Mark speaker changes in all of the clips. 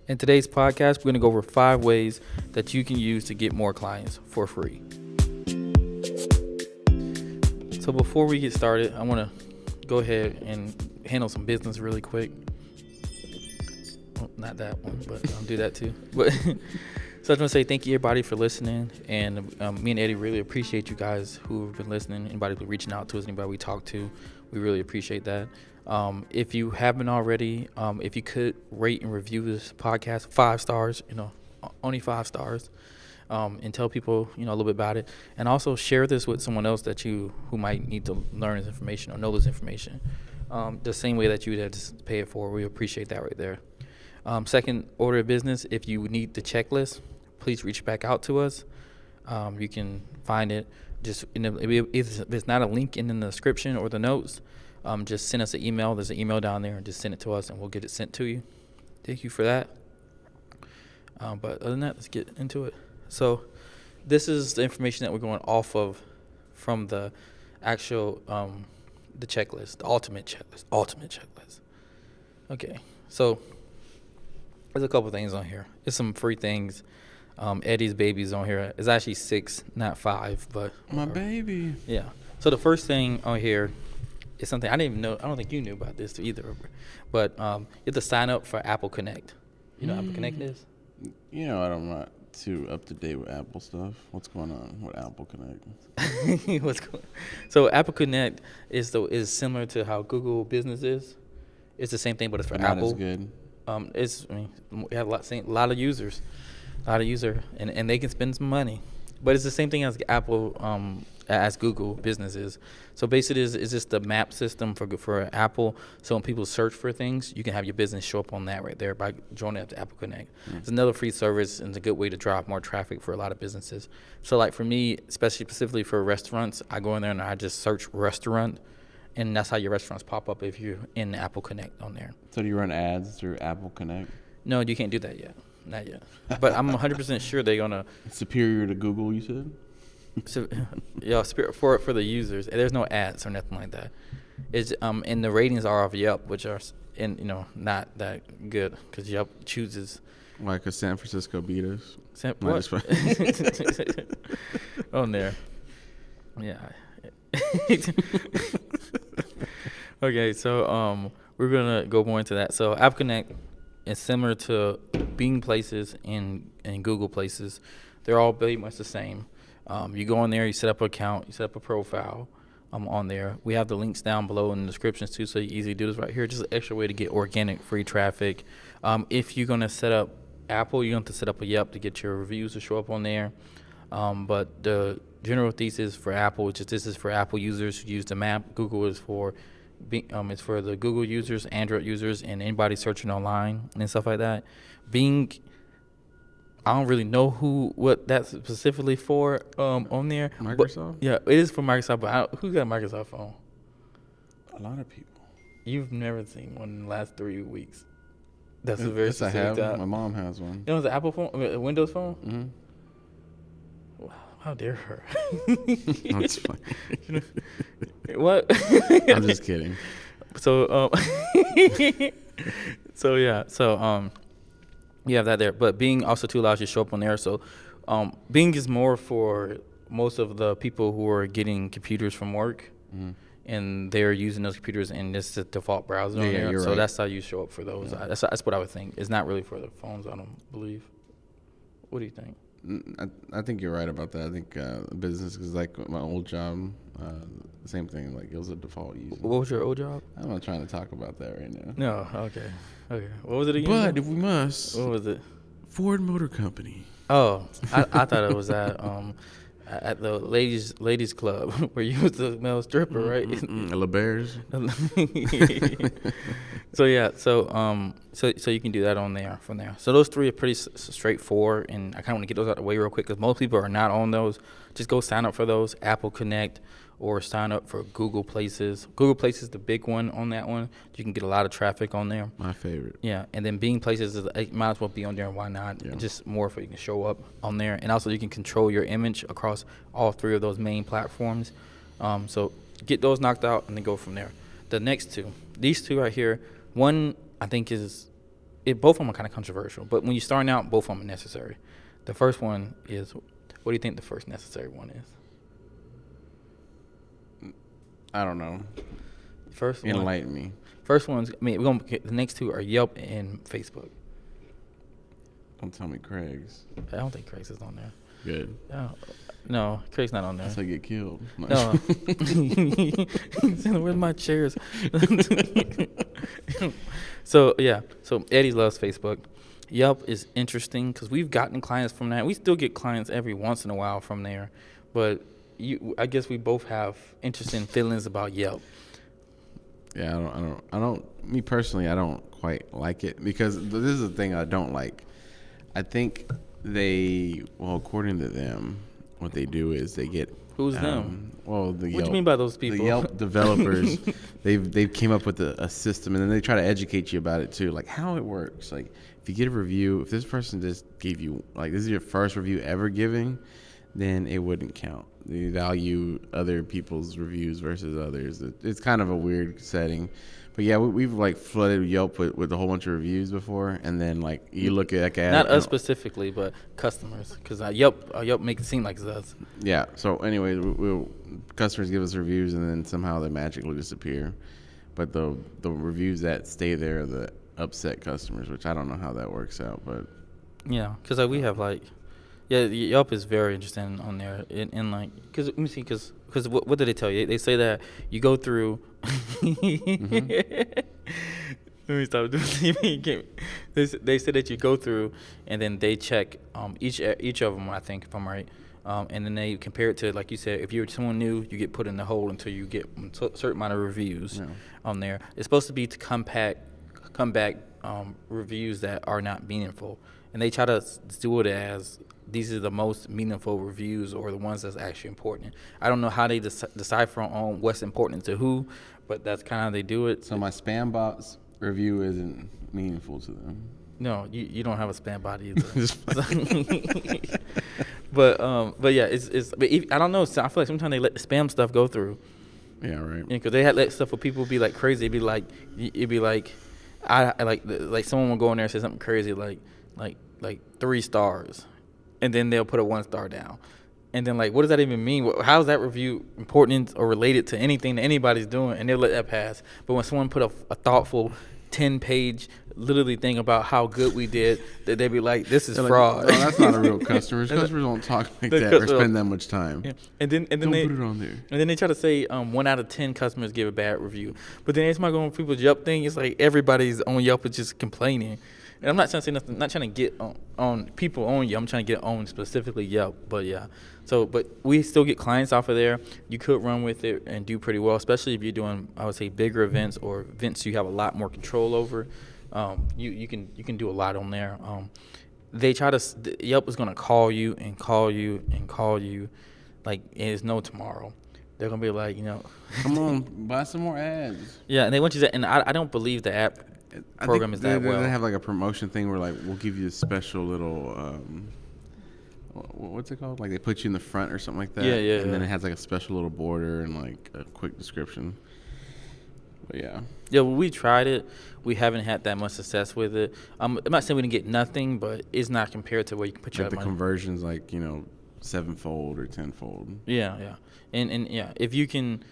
Speaker 1: In today's podcast, we're going to go over 5 ways that you can use to get more clients for free. So before we get started, I want to go ahead and handle some business really quick. Well, not that one, but I'll do that too. But so I just want to say thank you everybody for listening, and me and Eddie really appreciate you guys who have been listening. Anybody who's reaching out to us, anybody we talk to, we really appreciate that. If you haven't already, if you could rate and review this podcast 5 stars, only 5 stars, and tell people, a little bit about it, and also share this with someone else who might need to learn this information or know this information. The same way that you would have to pay it for, we appreciate that right there. Second order of business, if you need the checklist, please reach back out to us. You can find it just if it's not a link in the description or the notes. Just send us an email. There's an email down there, and just send it to us, and we'll get it sent to you. Thank you for that. But other than that, let's get into it. So this is the information that we're going off of from the actual the checklist, the ultimate checklist. Okay, so there's a couple things on here. There's some free things. Eddie's baby's on here. It's actually 6, not 5, but
Speaker 2: my baby.
Speaker 1: Yeah. So the first thing on here is something I didn't even know. I don't think you knew about this either. But you have to sign up for Apple Connect. You know what Apple Connect is?
Speaker 2: I'm not too up to date with Apple stuff. What's going on with Apple Connect?
Speaker 1: So Apple Connect is similar to how Google Business is. It's the same thing, but it's for Apple.
Speaker 2: Not as good.
Speaker 1: We have a lot of users, and they can spend some money. But it's the same thing as Apple, as Google Business is. So basically, it's just the map system for Apple. So when people search for things, you can have your business show up on that right there by joining up to Apple Connect. It's another free service, and it's a good way to drive more traffic for a lot of businesses. So like for me, specifically for restaurants, I go in there and I just search restaurant, and that's how your restaurants pop up if you're in Apple Connect on there.
Speaker 2: So do you run ads through Apple Connect?
Speaker 1: No, you can't do that yet. Not yet. But I'm 100% sure they're going to.
Speaker 2: Superior to Google, you said?
Speaker 1: So, for the users. There's no ads or nothing like that. It's and the ratings are off Yelp, which are not that good because Yelp chooses.
Speaker 2: Why? Because San Francisco beat us.
Speaker 1: What? On there. Yeah. Okay, so we're gonna go more into that. So App Connect is similar to Bing Places and Google Places. They're all pretty much the same. You go in there, you set up an account, you set up a profile on there. We have the links down below in the descriptions too, so you easily do this right here. Just an extra way to get organic free traffic. If you're gonna set up Apple, you have to set up a Yelp to get your reviews to show up on there. But the general thesis for Apple, this is for Apple users who use the map. Google is for it's for the Google users, Android users, and anybody searching online and stuff like that. Bing, I don't really know what that's specifically for on there.
Speaker 2: Microsoft?
Speaker 1: But, yeah, it is for Microsoft, but who's got a Microsoft phone?
Speaker 2: A lot of people.
Speaker 1: You've never seen one in the last 3 weeks. That's a very specific
Speaker 2: I have.
Speaker 1: type.
Speaker 2: My mom has one.
Speaker 1: You know, it's an Apple phone, a Windows phone?
Speaker 2: Mm-hmm.
Speaker 1: Wow, how dare her?
Speaker 2: That's fine.
Speaker 1: What?
Speaker 2: I'm just kidding.
Speaker 1: So, you have that there. But Bing also too allows you to show up on there. So, Bing is more for most of the people who are getting computers from work, and they're using those computers, and this is the default browser on there. So that's how you show up for those. Yeah. That's what I would think. It's not really for the phones, I don't believe. What do you think?
Speaker 2: I think you're right about that. I think business is like my old job. Same thing. Like it was a default user.
Speaker 1: What was your old job?
Speaker 2: I'm not trying to talk about that right now.
Speaker 1: No. Okay. What was it again?
Speaker 2: But if we must.
Speaker 1: What was it?
Speaker 2: Ford Motor Company.
Speaker 1: Oh, I thought it was at the ladies club where you was the male stripper, right?
Speaker 2: La Bears.
Speaker 1: So yeah, so you can do that on there from there. So those 3 are pretty straightforward, and I kind of want to get those out of the way real quick because most people are not on those. Just go sign up for those, Apple Connect, or sign up for Google Places. Google Places is the big one on that one. You can get a lot of traffic on there.
Speaker 2: My favorite. Yeah,
Speaker 1: and then Bing Places, it might as well be on there, and why not? Yeah. Just more so you can show up on there. And also you can control your image across all 3 of those main platforms. So get those knocked out and then go from there. The next 2, these 2 right here, one I think is both of them are kind of controversial. But when you're starting out, both of them are necessary. The first one is, what do you think the first necessary one is?
Speaker 2: I don't know.
Speaker 1: First one.
Speaker 2: Enlighten me.
Speaker 1: First one's, the next two are Yelp and Facebook.
Speaker 2: Don't tell me Craig's.
Speaker 1: I don't think Craig's is on there.
Speaker 2: Good.
Speaker 1: No, Craig's not on there.
Speaker 2: That's how you get killed.
Speaker 1: No. Where's my chairs? So Eddie loves Facebook. Yelp is interesting because we've gotten clients from that. We still get clients every once in a while from there, but I guess we both have interesting feelings about Yelp.
Speaker 2: Yeah, I don't. Me personally, I don't quite like it because this is the thing I don't like. I think according to them, what they do is they get.
Speaker 1: Who's them?
Speaker 2: Well, the Yelp.
Speaker 1: What do you mean by those people?
Speaker 2: The Yelp developers, they've came up with a system, and then they try to educate you about it too, like how it works. Like if you get a review, if this person just gave you, like this is your first review ever giving, then it wouldn't count. They value other people's reviews versus others. It's kind of a weird setting. But yeah, we've like flooded Yelp with a whole bunch of reviews before, and then like you look at like
Speaker 1: not us specifically, but customers, because Yelp makes it seem like it's us.
Speaker 2: Yeah. So anyway, customers give us reviews, and then somehow they magically disappear. But the reviews that stay there are the upset customers, which I don't know how that works out. But
Speaker 1: yeah, because we have like. Yeah, Yelp is very interesting on there, and like, because let me see, because what did they tell you? They say that you go through. Mm-hmm. Let me stop doing. They said that you go through, and then they check each of them. I think if I'm right, and then they compare it to, like you said, if you're someone new, you get put in the hole until you get a certain amount of reviews on there. It's supposed to be to come back reviews that are not meaningful, and they try to do it as these are the most meaningful reviews or the ones that's actually important. I don't know how they decipher on what's important to who, but that's kind of how they do it.
Speaker 2: So my spam bot's review isn't meaningful to them.
Speaker 1: No, you don't have a spam bot either. But yeah, I don't know. I feel like sometimes they let the spam stuff go through.
Speaker 2: Yeah, right.
Speaker 1: Because they had let stuff where people be like crazy. It'd be like I like someone will go in there and say something crazy like 3 stars. And then they'll put a 1 star down. And then, like, what does that even mean? How is that review important or related to anything that anybody's doing? And they'll let that pass. But when someone put a thoughtful 10-page literally thing about how good we did, that they'd be like, this is fraud.
Speaker 2: Like, no, that's not a real customer. Customers don't talk like that or spend that much time.
Speaker 1: Yeah. And then
Speaker 2: don't
Speaker 1: they
Speaker 2: put it on there.
Speaker 1: And then they try to say 1 out of 10 customers give a bad review. But then it's my going people's Yelp thing. It's like everybody's on Yelp is just complaining. And I'm not trying to say nothing. Not trying to get on people on Yelp. I'm trying to get on specifically Yelp. But yeah, but we still get clients off of there. You could run with it and do pretty well, especially if you're doing, I would say, bigger events or events you have a lot more control over. You can do a lot on there. They try to Yelp is gonna call you and call you and call you, like it's no tomorrow. They're gonna be like,
Speaker 2: come on, buy some more ads.
Speaker 1: Yeah, and they want you to, and I don't believe the app program is that well.
Speaker 2: They have like a promotion thing where like we'll give you a special little what's it called? Like they put you in the front or something like that.
Speaker 1: Yeah.
Speaker 2: And then it has like a special little border and like a quick description. But yeah.
Speaker 1: Yeah, well, we tried it. We haven't had that much success with it. I'm not saying we didn't get nothing, but it's not compared to where you can put your
Speaker 2: the
Speaker 1: money.
Speaker 2: Conversions like 7-fold or 10-fold.
Speaker 1: Yeah, and yeah, if you can,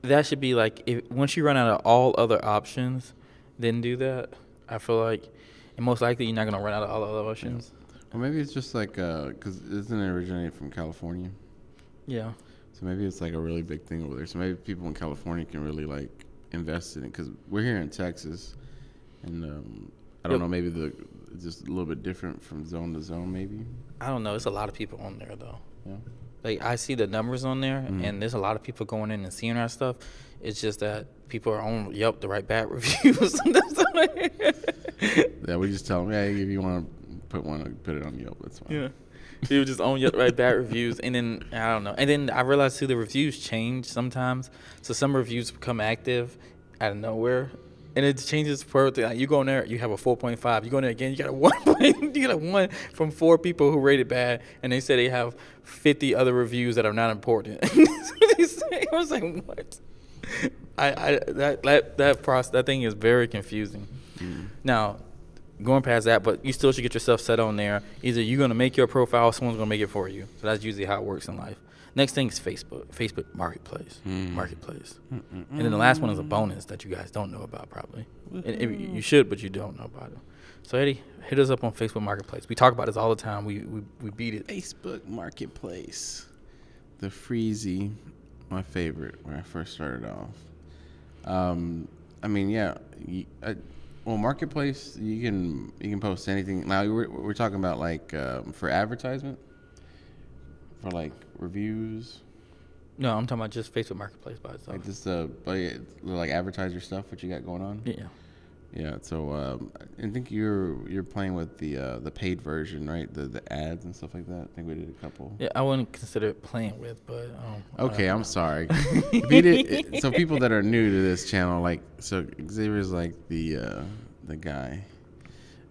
Speaker 1: that should be like once you run out of all other options. Then do that. I feel like, and most likely you're not gonna run out of all other options.
Speaker 2: Yeah. Well, maybe it's just like because isn't it originated from California?
Speaker 1: Yeah.
Speaker 2: So maybe it's like a really big thing over there. So maybe people in California can really like invest in it because we're here in Texas, and I don't know. Maybe it's just a little bit different from zone to zone. Maybe.
Speaker 1: I don't know. It's a lot of people on there though.
Speaker 2: Yeah.
Speaker 1: Like I see the numbers on there, and there's a lot of people going in and seeing our stuff. It's just that people are on Yelp to write bad reviews.
Speaker 2: Yeah, we just tell them, if you want to put it on Yelp, that's fine.
Speaker 1: Yeah, people just on Yelp write bad reviews, and then I don't know. And then I realized too the reviews change sometimes. So some reviews become active out of nowhere, and it changes per thing. Like you go in there, you have a 4.5. You go in there again, you got a 1. You get a 1 from 4 people who rated bad, and they say they have 50 other reviews that are not important. That's what they say. I was like, what? That thing is very confusing. Now, going past that, but you still should get yourself set on there. Either you're going to make your profile or someone's going to make it for you. So that's usually how it works in life. Next thing is Facebook Marketplace. Marketplace. And then the last one is a bonus that you guys don't know about probably. And you should, but you don't know about it. So Eddie, hit us up on Facebook Marketplace. We talk about this all the time. We beat it.
Speaker 2: Facebook Marketplace. The Freezy, my favorite, when I first started off. I mean, yeah. Well, Marketplace, you can post anything. Now we're talking about like for advertisement, for like reviews.
Speaker 1: No, I'm talking about just Facebook Marketplace by itself.
Speaker 2: Like just like advertise your stuff, what you got going on.
Speaker 1: Yeah.
Speaker 2: Yeah. So I think you're playing with the paid version, right? The ads and stuff like that. I think we did a couple.
Speaker 1: Yeah, I wouldn't consider it playing with, but
Speaker 2: okay, I'm sorry. So people that are new to this channel, like, so Xavier's like the guy,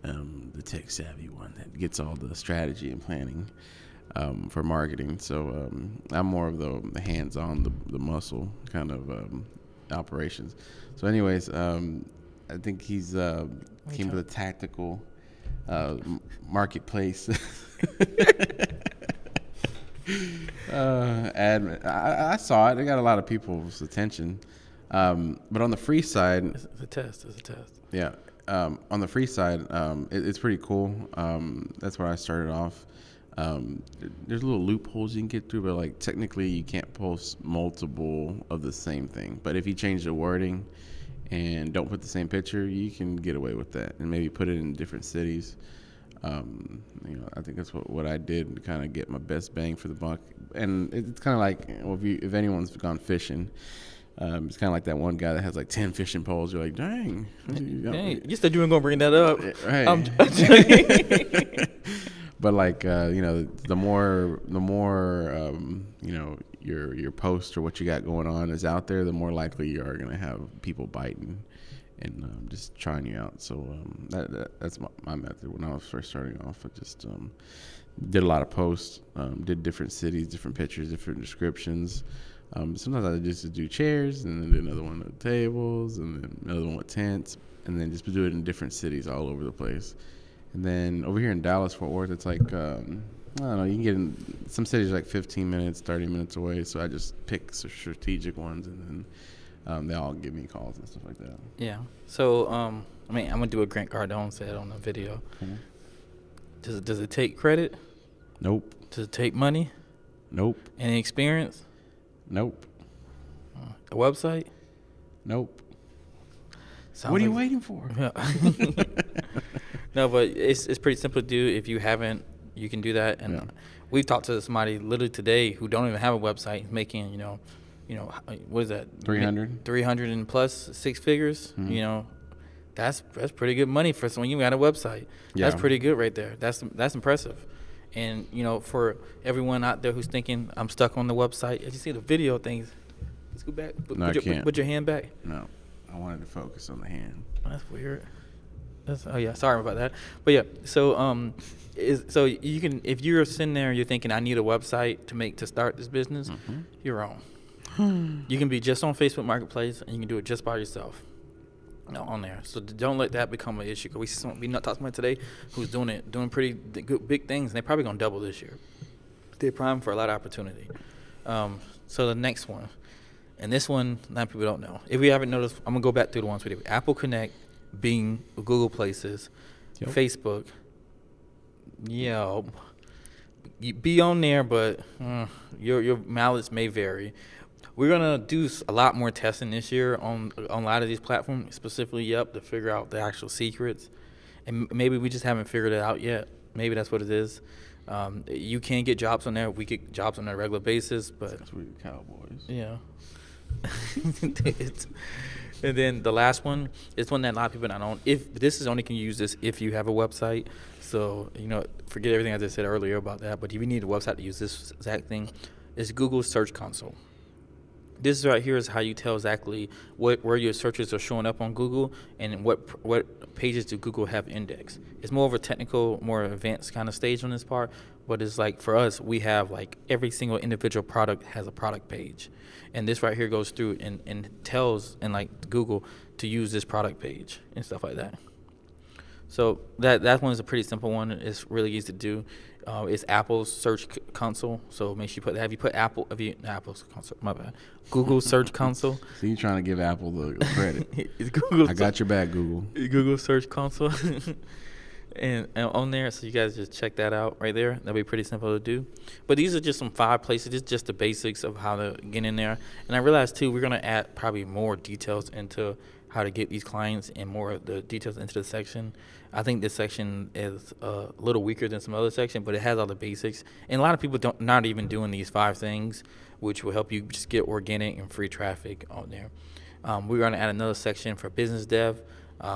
Speaker 2: the tech savvy one that gets all the strategy and planning for marketing. So I'm more of the hands-on, the muscle kind of operations. So anyways, I think he's came with a tactical marketplace ad. I saw it. It got a lot of people's attention. But on the free side,
Speaker 1: it's a test.
Speaker 2: Yeah. On the free side, it's pretty cool. That's where I started off. There's little loopholes you can get through, but like technically you can't post multiple of the same thing. But if you change the wording and don't put the same picture, you can get away with that and maybe put it in different cities. I think that's what I did to kind of get my best bang for the buck. And it's kind of like, well, if anyone's gone fishing, it's kind of like that one guy that has like 10 fishing poles. You're like, dang.
Speaker 1: You said you weren't going to bring that up.
Speaker 2: Right. But like, the more your post or what you got going on is out there, the more likely you are going to have people biting and just trying you out. So that's my method when I was first starting off. I just did a lot of posts, did different cities, different pictures, different descriptions. Sometimes I just do chairs, and then do another one with tables, and then another one with tents, and then just do it in different cities all over the place. And then over here in Dallas, Fort Worth, it's like, I don't know, you can get in some cities like 15 minutes, 30 minutes away. So I just pick some strategic ones, and then they all give me calls and stuff like that.
Speaker 1: Yeah. So, I'm going to do what Grant Cardone said on the video. Mm-hmm. Does it take credit?
Speaker 2: Nope.
Speaker 1: Does it take money?
Speaker 2: Nope.
Speaker 1: Any experience?
Speaker 2: Nope.
Speaker 1: A website?
Speaker 2: Nope. What are you waiting for?
Speaker 1: Yeah. No, but it's pretty simple to do. If you haven't, you can do that. And we've talked to somebody literally today who don't even have a website, making, what is that?
Speaker 2: 300.
Speaker 1: 300 and plus 6 figures.
Speaker 2: Mm-hmm.
Speaker 1: That's pretty good money for someone you got a website. Yeah. That's pretty good right there. That's impressive. And for everyone out there who's thinking I'm stuck on the website, as you see the video things, let's go back. Put your hand back.
Speaker 2: No, I wanted to focus on the hand.
Speaker 1: That's weird. Sorry about that. But yeah, so so you can, if you're sitting there and you're thinking I need a website to start this business,
Speaker 2: mm-hmm.
Speaker 1: You're wrong. You can be just on Facebook Marketplace and you can do it just by yourself. On there. So don't let that become an issue. Because we not talking about today who's doing pretty good big things, and they're probably gonna double this year. They're primed for a lot of opportunity. So the next one, and this one, a lot of people don't know. If we haven't noticed, I'm gonna go back through the ones we did: Apple Connect, Bing, Google Places, Facebook. Yeah, you be on there, but your mileage may vary. We're gonna do a lot more testing this year on a lot of these platforms, specifically to figure out the actual secrets. And maybe we just haven't figured it out yet. Maybe that's what it is. You can get jobs on there. We get jobs on a regular basis, but
Speaker 2: we're cowboys.
Speaker 1: Yeah. And then the last one is one that a lot of people don't own. If this is only can use this if you have a website. So forget everything I just said earlier about that. But if you need a website to use this exact thing, it's Google Search Console. This right here is how you tell exactly where your searches are showing up on Google and what pages do Google have indexed. It's more of a technical, more advanced kind of stage on this part, but it's like for us, we have like every single individual product has a product page. And this right here goes through and tells like Google to use this product page and stuff like that. So that one is a pretty simple one. It's really easy to do. It's Apple's Search Console. So make sure you put Apple's console. My bad. Google Search Console.
Speaker 2: So you're trying to give Apple the credit.
Speaker 1: It's Google.
Speaker 2: I got your back, Google.
Speaker 1: Google Search Console. and on there, so you guys just check that out right there. That'll be pretty simple to do. But these are just some 5 places. It's just the basics of how to get in there. And I realized too, we're gonna add probably more details into how to get these clients and more of the details into the section. I think this section is a little weaker than some other section, but it has all the basics. And a lot of people not even doing these 5 things, which will help you just get organic and free traffic on there. We're going to add another section for business dev.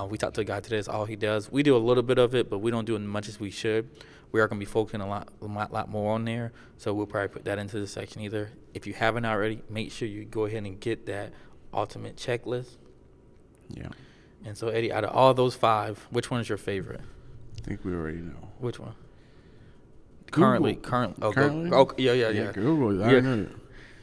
Speaker 1: We talked to a guy today. That's all he does. We do a little bit of it, but we don't do as much as we should. We are going to be focusing a lot more on there. So we'll probably put that into the section either. If you haven't already, make sure you go ahead and get that ultimate checklist.
Speaker 2: Yeah.
Speaker 1: And so, Eddie, out of all those 5, which one is your favorite?
Speaker 2: I think we already know.
Speaker 1: Which one?
Speaker 2: Google.
Speaker 1: Currently? Oh, yeah.
Speaker 2: Google. I know.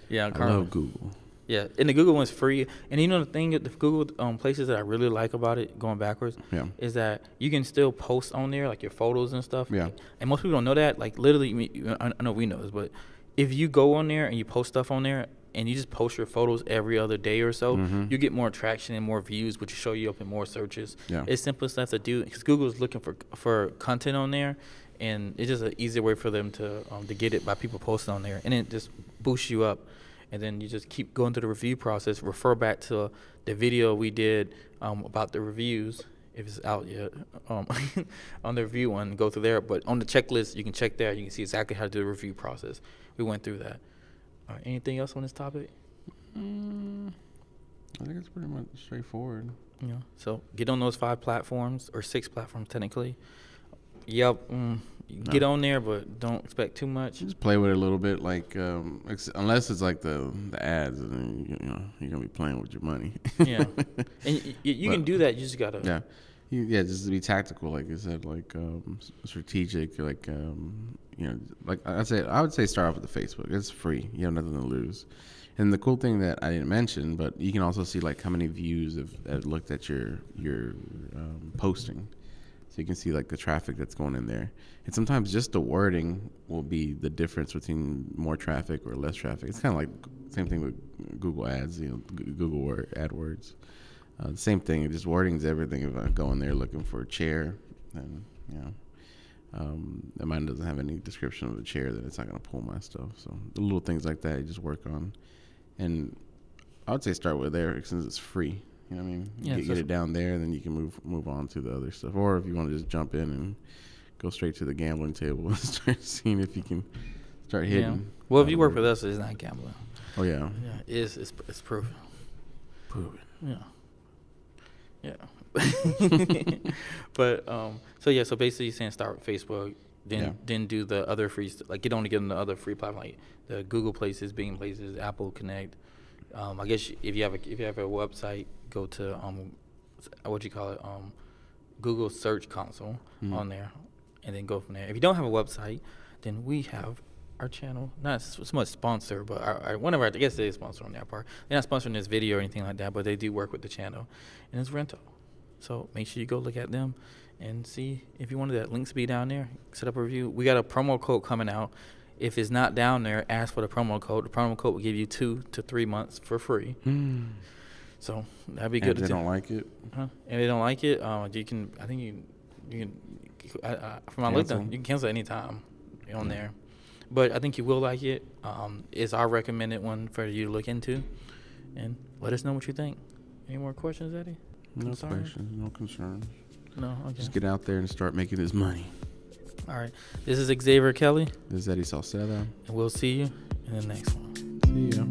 Speaker 1: Yeah,
Speaker 2: I love Google.
Speaker 1: Yeah, and the Google one's free. And you know the thing, the Google places that I really like about it, going backwards, is that you can still post on there, like your photos and stuff.
Speaker 2: Yeah.
Speaker 1: And most people don't know that. Like, literally, I know we know this, but if you go on there and you post stuff on there, and you just post your photos every other day or so, you get more traction and more views, which will show you up in more searches.
Speaker 2: Yeah.
Speaker 1: It's simple stuff to do because Google is looking for content on there, and it's just an easier way for them to get it by people posting on there, and it just boosts you up. And then you just keep going through the review process. Refer back to the video we did about the reviews, if it's out yet, on the review one. Go through there, but on the checklist, you can check there. You can see exactly how to do the review process. We went through that. All right, anything else on this topic?
Speaker 2: I think it's pretty much straightforward.
Speaker 1: Yeah. So get on those 5 platforms, or 6 platforms technically. Yep. Get on there, but don't expect too much.
Speaker 2: Just play with it a little bit, like unless it's like the ads, and then you're gonna be playing with your money.
Speaker 1: Yeah. And you can do that. You just gotta.
Speaker 2: Yeah. Just to be tactical, like you said, like strategic, like like I would say start off with the Facebook. It's free. You have nothing to lose. And the cool thing that I didn't mention, but you can also see like how many views have looked at your posting. So you can see like the traffic that's going in there. And sometimes just the wording will be the difference between more traffic or less traffic. It's kind of like same thing with Google Ads, Google AdWords. The same thing. Just wording is everything. If I go in there looking for a chair, then mine doesn't have any description of the chair, then it's not going to pull my stuff. So the little things like that you just work on. And I would say start with there since it's free. You know what I mean? Get it down there, and then you can move on to the other stuff. Or if you want to just jump in and go straight to the gambling table and start seeing if you can start hitting.
Speaker 1: Yeah. Well, if you work with us, it's not gambling.
Speaker 2: Oh yeah.
Speaker 1: Yeah, it's proven.
Speaker 2: Proven.
Speaker 1: Yeah. Yeah. But so basically you're saying start with Facebook, then do the other free like get on the other free platform, like the Google Places, Bing Places, Apple Connect. I guess if you have a website, go to Google Search Console on there, and then go from there. If you don't have a website, then we have our channel, not so much sponsor, but one of our, I guess they sponsor on that part. They're not sponsoring this video or anything like that, but they do work with the channel, and it's rental. So make sure you go look at them and see if you wanted that. Links be down there. Set up a review. We got a promo code coming out. If it's not down there, ask for the promo code. The promo code will give you 2 to 3 months for free. So that'd be good.
Speaker 2: If they don't like it,
Speaker 1: If they don't like it, you can. I think you can. From my LinkedIn, you can cancel anytime on there. But I think you will like it. It's our recommended one for you to look into, and let us know what you think. Any more questions, Eddie?
Speaker 2: No questions, no concerns.
Speaker 1: No, okay.
Speaker 2: Just get out there and start making this money.
Speaker 1: All right. This is Xavier Kelly.
Speaker 2: This is Eddie Salcedo.
Speaker 1: And we'll see you in the next one.
Speaker 2: See ya.